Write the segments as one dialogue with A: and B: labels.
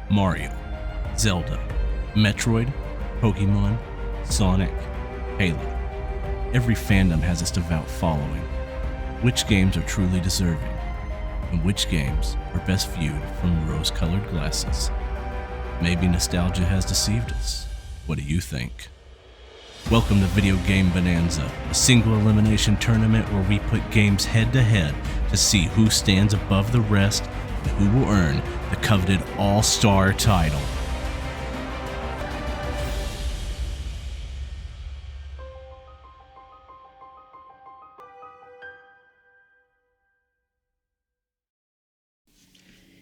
A: Mario, Zelda, Metroid, Pokemon, Sonic, Halo. Every fandom has its devout following. Which games are truly deserving? And which games are best viewed from rose-colored glasses? Maybe nostalgia has deceived us. What do you think? Welcome to Video Game Bonanza, a single elimination tournament where we put games head-to-head to see who stands above the rest and who will earn the coveted All-Star title.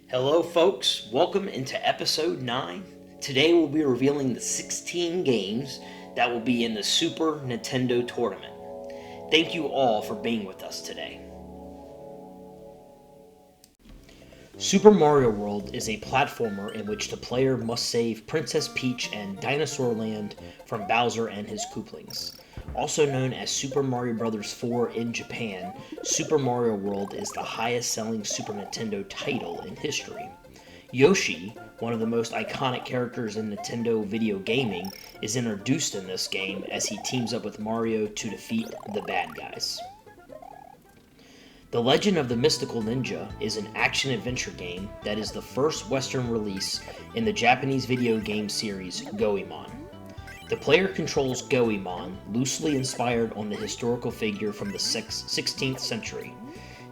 B: Hello folks, welcome into episode 9. Today we'll be revealing the 16 games that will be in the Super Nintendo Tournament. Thank you all for being with us today. Super Mario World is a platformer in which the player must save Princess Peach and Dinosaur Land from Bowser and his Kooplings. Also known as Super Mario Bros. 4 in Japan, Super Mario World is the highest-selling Super Nintendo title in history. Yoshi, one of the most iconic characters in Nintendo video gaming, is introduced in this game as he teams up with Mario to defeat the bad guys. The Legend of the Mystical Ninja is an action-adventure game that is the first Western release in the Japanese video game series Goemon. The player controls Goemon, loosely inspired on the historical figure from the 16th century.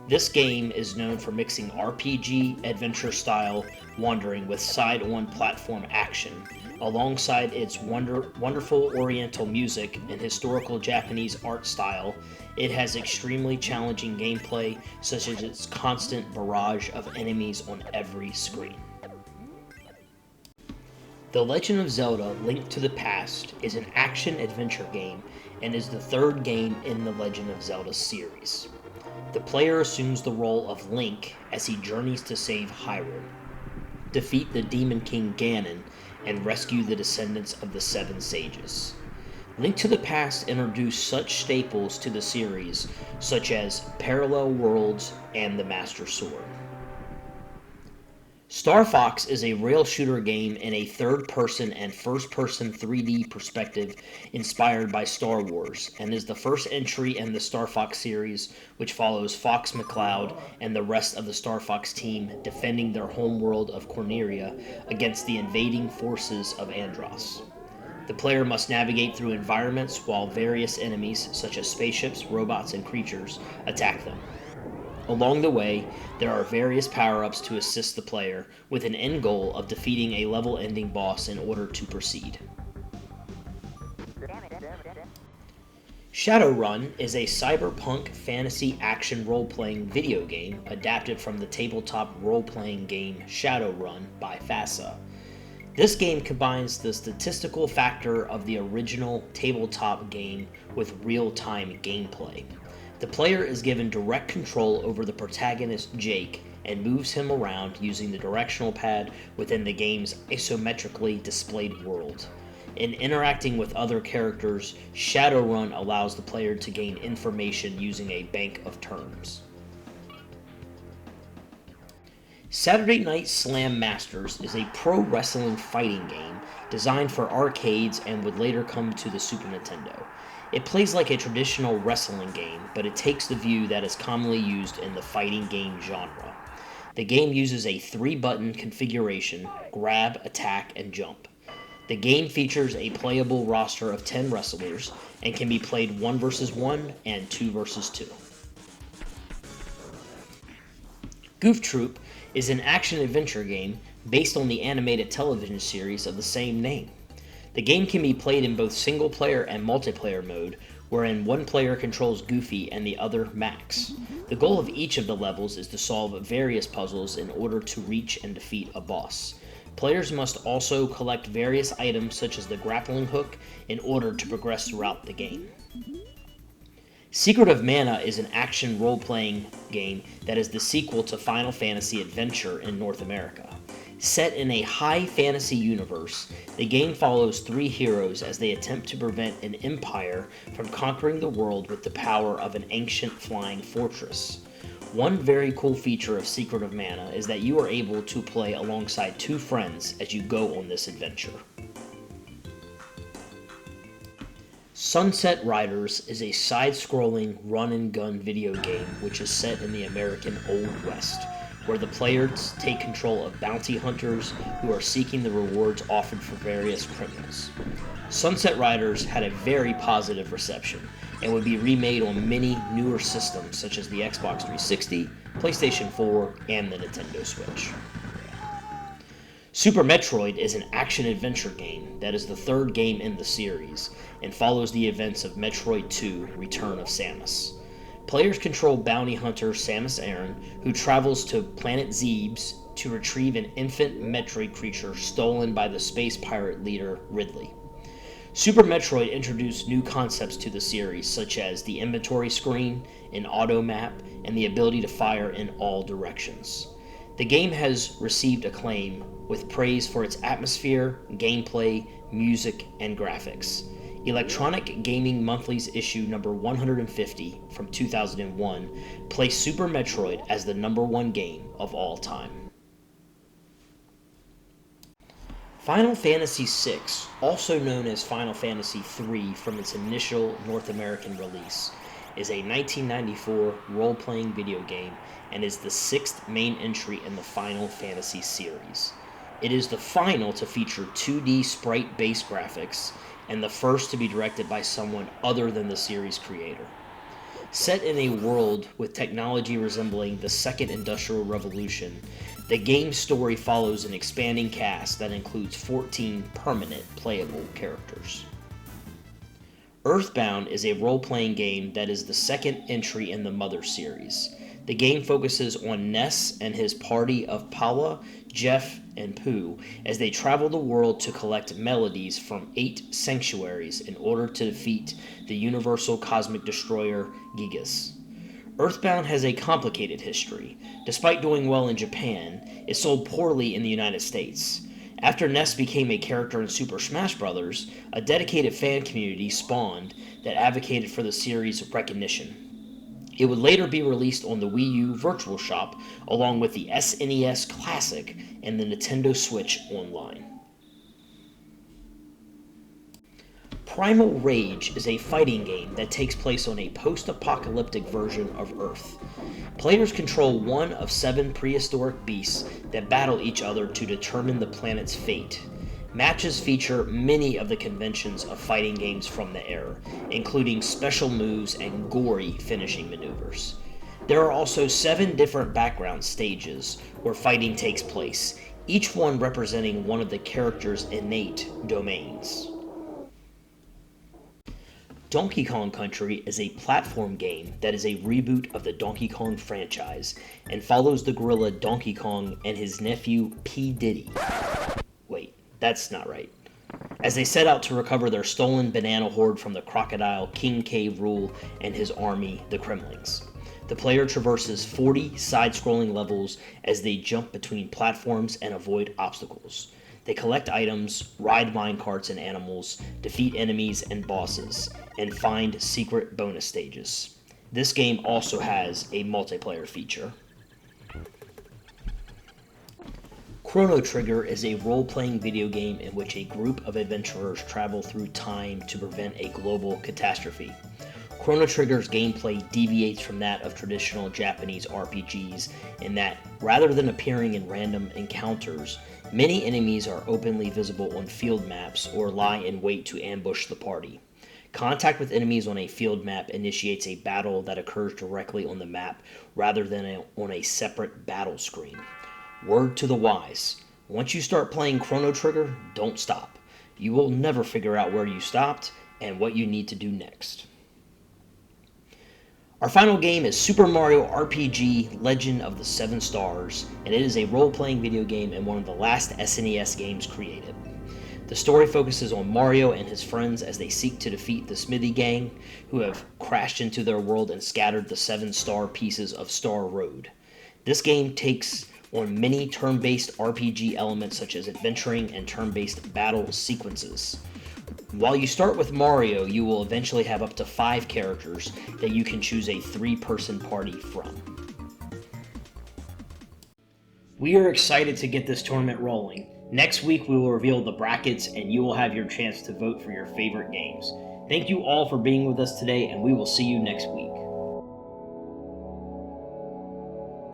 B: This game is known for mixing RPG adventure-style wandering with side-on platform action. Alongside its wonderful oriental music and historical Japanese art style, it has extremely challenging gameplay, such as its constant barrage of enemies on every screen. The Legend of Zelda: Link to the Past is an action-adventure game and is the third game in the Legend of Zelda series. The player assumes the role of Link as he journeys to save Hyrule, defeat the Demon King Ganon, and rescue the descendants of the Seven Sages. Link to the Past introduced such staples to the series, such as Parallel Worlds and the Master Sword. Star Fox is a rail shooter game in a third-person and first-person 3D perspective inspired by Star Wars, and is the first entry in the Star Fox series, which follows Fox McCloud and the rest of the Star Fox team defending their homeworld of Corneria against the invading forces of Andros. The player must navigate through environments while various enemies, such as spaceships, robots, and creatures, attack them. Along the way, there are various power-ups to assist the player, with an end goal of defeating a level-ending boss in order to proceed. Shadowrun is a cyberpunk fantasy action role-playing video game adapted from the tabletop role-playing game Shadowrun by FASA. This game combines the statistical factor of the original tabletop game with real-time gameplay. The player is given direct control over the protagonist Jake and moves him around using the directional pad within the game's isometrically displayed world. In interacting with other characters, Shadowrun allows the player to gain information using a bank of terms. Saturday Night Slam Masters is a pro wrestling fighting game designed for arcades and would later come to the Super Nintendo. It plays like a traditional wrestling game, but it takes the view that is commonly used in the fighting game genre. The game uses a 3-button configuration: grab, attack, and jump. The game features a playable roster of 10 wrestlers and can be played 1 versus 1 and 2 versus 2. Goof Troop is an action-adventure game based on the animated television series of the same name. The game can be played in both single-player and multiplayer mode, wherein one player controls Goofy and the other Max. The goal of each of the levels is to solve various puzzles in order to reach and defeat a boss. Players must also collect various items such as the grappling hook in order to progress throughout the game. Secret of Mana is an action role-playing game that is the sequel to Final Fantasy Adventure in North America. Set in a high fantasy universe, the game follows 3 heroes as they attempt to prevent an empire from conquering the world with the power of an ancient flying fortress. One very cool feature of Secret of Mana is that you are able to play alongside two friends as you go on this adventure. Sunset Riders is a side-scrolling run-and-gun video game which is set in the American Old West, where the players take control of bounty hunters who are seeking the rewards offered for various criminals. Sunset Riders had a very positive reception and would be remade on many newer systems such as the Xbox 360, PlayStation 4, and the Nintendo Switch. Super Metroid is an action-adventure game that is the third game in the series and follows the events of Metroid 2: Return of Samus. Players control bounty hunter Samus Aran, who travels to planet Zebes to retrieve an infant Metroid creature stolen by the space pirate leader Ridley. Super Metroid introduced new concepts to the series, such as the inventory screen, an auto map, and the ability to fire in all directions. The game has received acclaim with praise for its atmosphere, gameplay, music, and graphics. Electronic Gaming Monthly's issue number 150 from 2001 placed Super Metroid as the #1 game of all time. Final Fantasy VI, also known as Final Fantasy III from its initial North American release, is a 1994 role-playing video game and is the 6th main entry in the Final Fantasy series. It is the final to feature 2D sprite-based graphics and the first to be directed by someone other than the series creator. Set in a world with technology resembling the Second Industrial Revolution, the game's story follows an expanding cast that includes 14 permanent playable characters. Earthbound is a role-playing game that is the second entry in the Mother series. The game focuses on Ness and his party of Paula, Jeff, and Pooh as they travel the world to collect melodies from 8 sanctuaries in order to defeat the universal cosmic destroyer Gigas. Earthbound has a complicated history. Despite doing well in Japan, it sold poorly in the United States. After Ness became a character in Super Smash Bros., a dedicated fan community spawned that advocated for the series' recognition. It would later be released on the Wii U Virtual Shop along with the SNES Classic and the Nintendo Switch Online. Primal Rage is a fighting game that takes place on a post-apocalyptic version of Earth. Players control one of 7 prehistoric beasts that battle each other to determine the planet's fate. Matches feature many of the conventions of fighting games from the era, including special moves and gory finishing maneuvers. There are also 7 different background stages where fighting takes place, each one representing one of the character's innate domains. Donkey Kong Country is a platform game that is a reboot of the Donkey Kong franchise and follows the gorilla Donkey Kong and his nephew P. Diddy. Wait, that's not right. As they set out to recover their stolen banana hoard from the crocodile King K. Rool and his army, the Kremlings. The player traverses 40 side-scrolling levels as they jump between platforms and avoid obstacles. They collect items, ride minecarts and animals, defeat enemies and bosses, and find secret bonus stages. This game also has a multiplayer feature. Chrono Trigger is a role-playing video game in which a group of adventurers travel through time to prevent a global catastrophe. Chrono Trigger's gameplay deviates from that of traditional Japanese RPGs in that, rather than appearing in random encounters, many enemies are openly visible on field maps or lie in wait to ambush the party. Contact with enemies on a field map initiates a battle that occurs directly on the map rather than on a separate battle screen. Word to the wise: once you start playing Chrono Trigger, don't stop. You will never figure out where you stopped and what you need to do next. Our final game is Super Mario RPG Legend of the Seven Stars, and it is a role-playing video game and one of the last SNES games created. The story focuses on Mario and his friends as they seek to defeat the Smithy Gang, who have crashed into their world and scattered the 7-star pieces of Star Road. This game takes on many turn-based RPG elements such as adventuring and turn-based battle sequences. While you start with Mario, you will eventually have up to 5 characters that you can choose a 3-person party from. We are excited to get this tournament rolling. Next week we will reveal the brackets and you will have your chance to vote for your favorite games. Thank you all for being with us today, and we will see you next week.